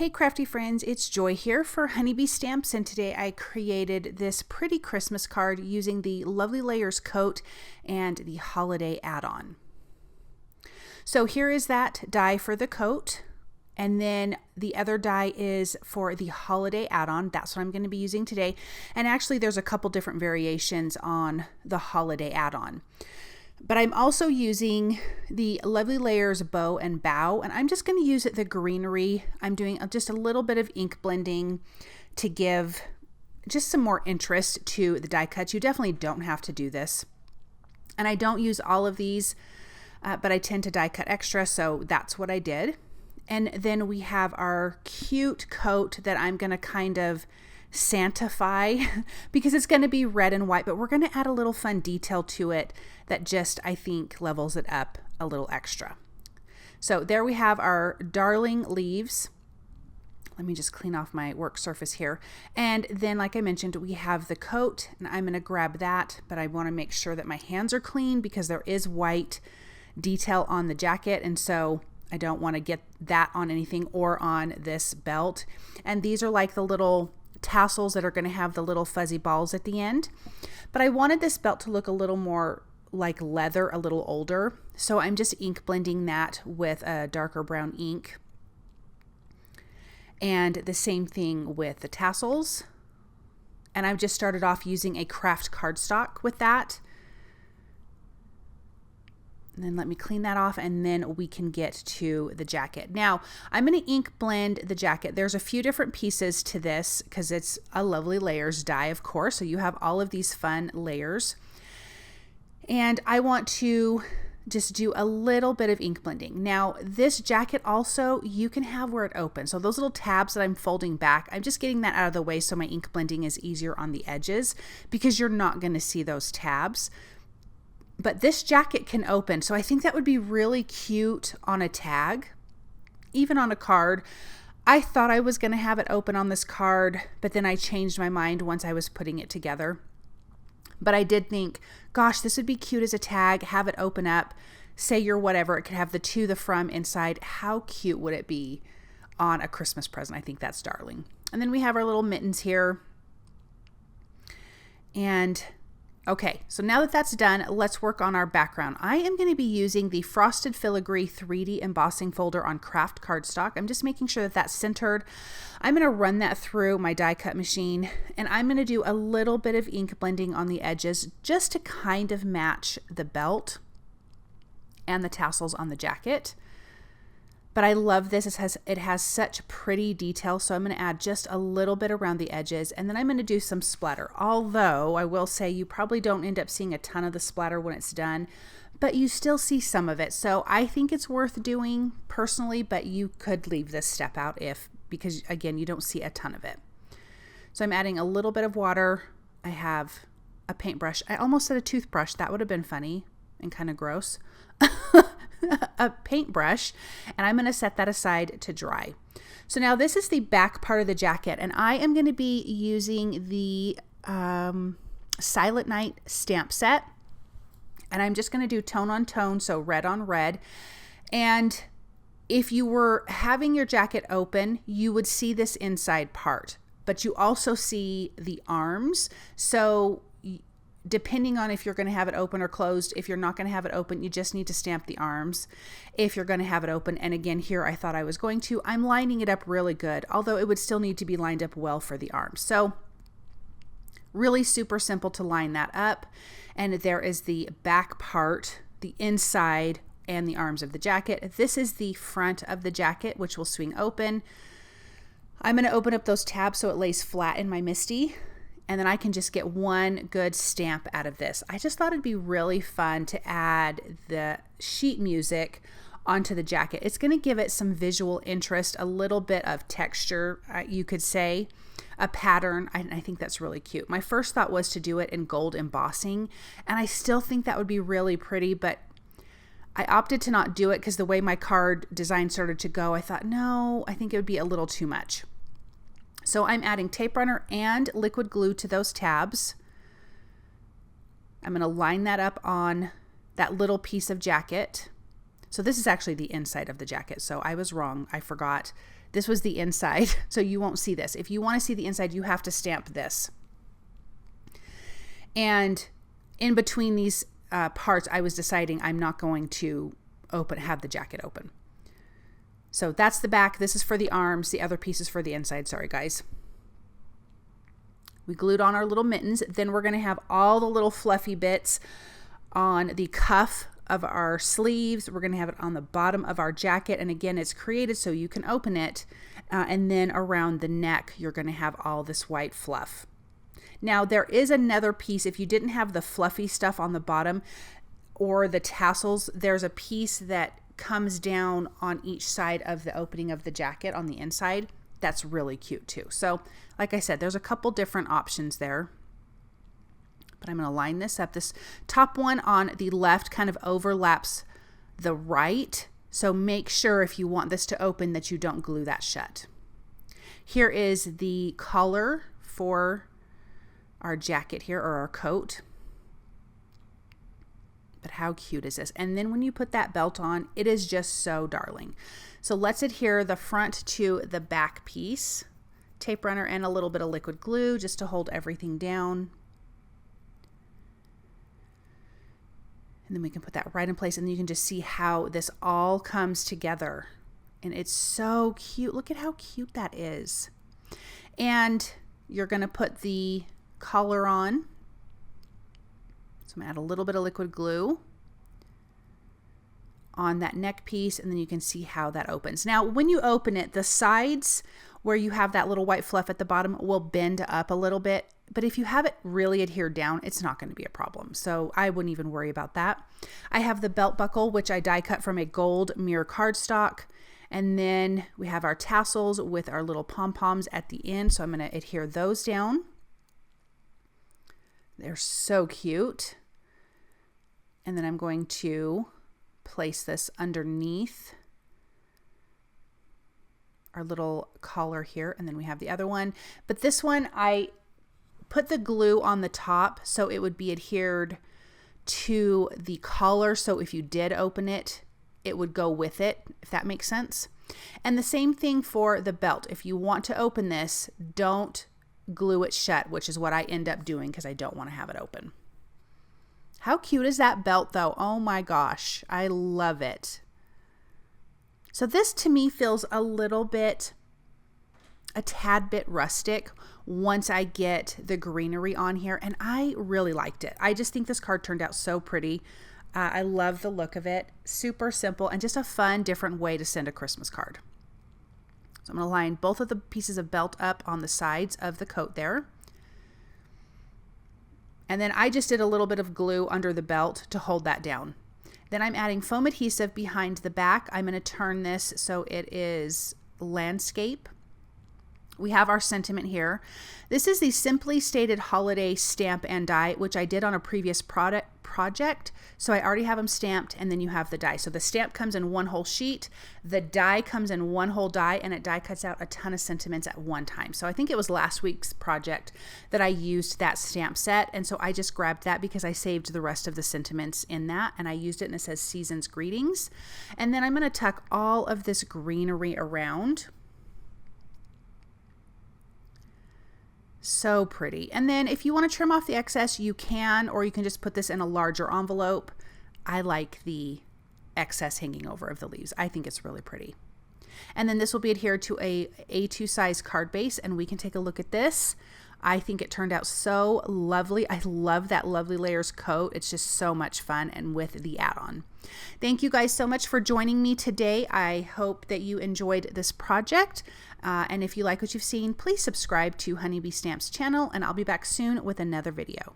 Hey crafty friends, it's Joy here for Honeybee Stamps, and today I created this pretty Christmas card using the Lovely Layers coat and the holiday add-on. So here is that die for the coat, and then the other die is for the holiday add-on. That's what I'm going to be using today, and actually there's a couple different variations on the holiday add-on. But I'm also using the Lovely Layers Bough and Bough, and I'm just going to use the greenery. I'm doing just a little bit of ink blending to give just some more interest to the die cuts. You definitely don't have to do this. And I don't use all of these, but I tend to die cut extra, so that's what I did. And then we have our cute coat that I'm going to kind of Santify because it's going to be red and white, but we're going to add a little fun detail to it that just, I think, levels it up a little extra. So there we have our darling leaves. Let me just clean off my work surface here. And then, like I mentioned, we have the coat, and I'm going to grab that, but I want to make sure that my hands are clean because there is white detail on the jacket, and so I don't want to get that on anything or on this belt. And these are like the little tassels that are going to have the little fuzzy balls at the end. But I wanted this belt to look a little more like leather, a little older. So I'm just ink blending that with a darker brown ink. And the same thing with the tassels. And I've just started off using a craft cardstock with that. And then let me clean that off, and then we can get to the jacket. Now, I'm going to ink blend the jacket. There's a few different pieces to this because it's a Lovely Layers die, of course. So you have all of these fun layers. And I want to just do a little bit of ink blending. Now, this jacket also, you can have where it opens. So those little tabs that I'm folding back, I'm just getting that out of the way so my ink blending is easier on the edges because you're not going to see those tabs. But this jacket can open, so I think that would be really cute on a tag, even on a card. I thought I was going to have it open on this card, but then I changed my mind once I was putting it together. But I did think, gosh, this would be cute as a tag, have it open up, say you're whatever. It could have the to, the from inside. How cute would it be on a Christmas present? I think that's darling. And then we have our little mittens here. And okay, so now that that's done, let's work on our background. I am going to be using the Frosted Filigree 3D embossing folder on craft cardstock. I'm just making sure that that's centered. I'm going to run that through my die cut machine, and I'm going to do a little bit of ink blending on the edges just to kind of match the belt and the tassels on the jacket. But I love this. It has such pretty detail, so I'm going to add just a little bit around the edges, and then I'm going to do some splatter. Although I will say you probably don't end up seeing a ton of the splatter when it's done, but you still see some of it. So I think it's worth doing personally, but you could leave this step out because again, you don't see a ton of it. So I'm adding a little bit of water. I have a paintbrush. I almost said a toothbrush. That would have been funny and kind of gross. A paintbrush, and I'm going to set that aside to dry. So now this is the back part of the jacket, and I am going to be using the Silent Night stamp set, and I'm just going to do tone on tone, so red on red. And if you were having your jacket open, you would see this inside part, but you also see the arms. So depending on if you're going to have it open or closed, if you're not going to have it open, you just need to stamp the arms. If you're going to have it open, and again, here I thought I was going to, I'm lining it up really good, although it would still need to be lined up well for the arms. So really super simple to line that up. And there is the back part, the inside, and the arms of the jacket. This is the front of the jacket, which will swing open. I'm going to open up those tabs so it lays flat in my MISTI. And then I can just get one good stamp out of this. I just thought it'd be really fun to add the sheet music onto the jacket. It's going to give it some visual interest, a little bit of texture, you could say, a pattern. I think that's really cute. My first thought was to do it in gold embossing, and I still think that would be really pretty, but I opted to not do it because the way my card design started to go, I thought, no, I think it would be a little too much. So I'm adding tape runner and liquid glue to those tabs. I'm going to line that up on that little piece of jacket. So this is actually the inside of the jacket. So I was wrong. I forgot This was the inside, so you won't see this. If you want to see the inside, you have to stamp this. And in between these parts, I was deciding I'm not going to have the jacket open. So that's the back. This is for the arms. The other piece is for the inside. Sorry, guys. We glued on our little mittens. Then we're going to have all the little fluffy bits on the cuff of our sleeves. We're going to have it on the bottom of our jacket. And again, it's created so you can open it. And then around the neck, you're going to have all this white fluff. Now, there is another piece. If you didn't have the fluffy stuff on the bottom or the tassels, there's a piece that comes down on each side of the opening of the jacket on the inside. That's really cute too. So like I said, there's a couple different options there, but I'm going to line this up. This top one on the left kind of overlaps the right. So make sure if you want this to open that you don't glue that shut. Here is the collar for our jacket here, or our coat. But how cute is this? And then when you put that belt on, it is just so darling. So let's adhere the front to the back piece. Tape runner and a little bit of liquid glue just to hold everything down. And then we can put that right in place, and you can just see how this all comes together. And it's so cute. Look at how cute that is. And you're going to put the collar on. So I'm going to add a little bit of liquid glue on that neck piece, and then you can see how that opens. Now, when you open it, the sides where you have that little white fluff at the bottom will bend up a little bit, but if you have it really adhered down, it's not going to be a problem. So I wouldn't even worry about that. I have the belt buckle, which I die cut from a gold mirror cardstock. And then we have our tassels with our little pom-poms at the end. So I'm going to adhere those down. They're so cute. And then I'm going to place this underneath our little collar here. And then we have the other one. But this one, I put the glue on the top so it would be adhered to the collar. So if you did open it, it would go with it, if that makes sense. And the same thing for the belt. If you want to open this, don't glue it shut, which is what I end up doing because I don't want to have it open. How cute is that belt though? Oh my gosh, I love it. So this to me feels a tad bit rustic once I get the greenery on here, and I really liked it. I just think this card turned out so pretty. I love the look of it. Super simple and just a fun, different way to send a Christmas card. So I'm going to line both of the pieces of belt up on the sides of the coat there. And then I just did a little bit of glue under the belt to hold that down. Then I'm adding foam adhesive behind the back. I'm going to turn this so it is landscape. We have our sentiment here. This is the Simply Stated Holiday Stamp and Die, which I did on a previous project. So I already have them stamped, and then you have the die. So the stamp comes in one whole sheet. The die comes in one whole die, and it die cuts out a ton of sentiments at one time. So I think it was last week's project that I used that stamp set. And so I just grabbed that because I saved the rest of the sentiments in that, and I used it, and it says Season's Greetings. And then I'm going to tuck all of this greenery around. So pretty. And then if you want to trim off the excess, you can, or you can just put this in a larger envelope. I like the excess hanging over of the leaves. I think it's really pretty. And then this will be adhered to a A2 size card base, and we can take a look at this. I think it turned out so lovely. I love that Lovely Layers coat. It's just so much fun, and with the add-on. Thank you guys so much for joining me today. I hope that you enjoyed this project. And if you like what you've seen, please subscribe to Honeybee Stamps channel, and I'll be back soon with another video.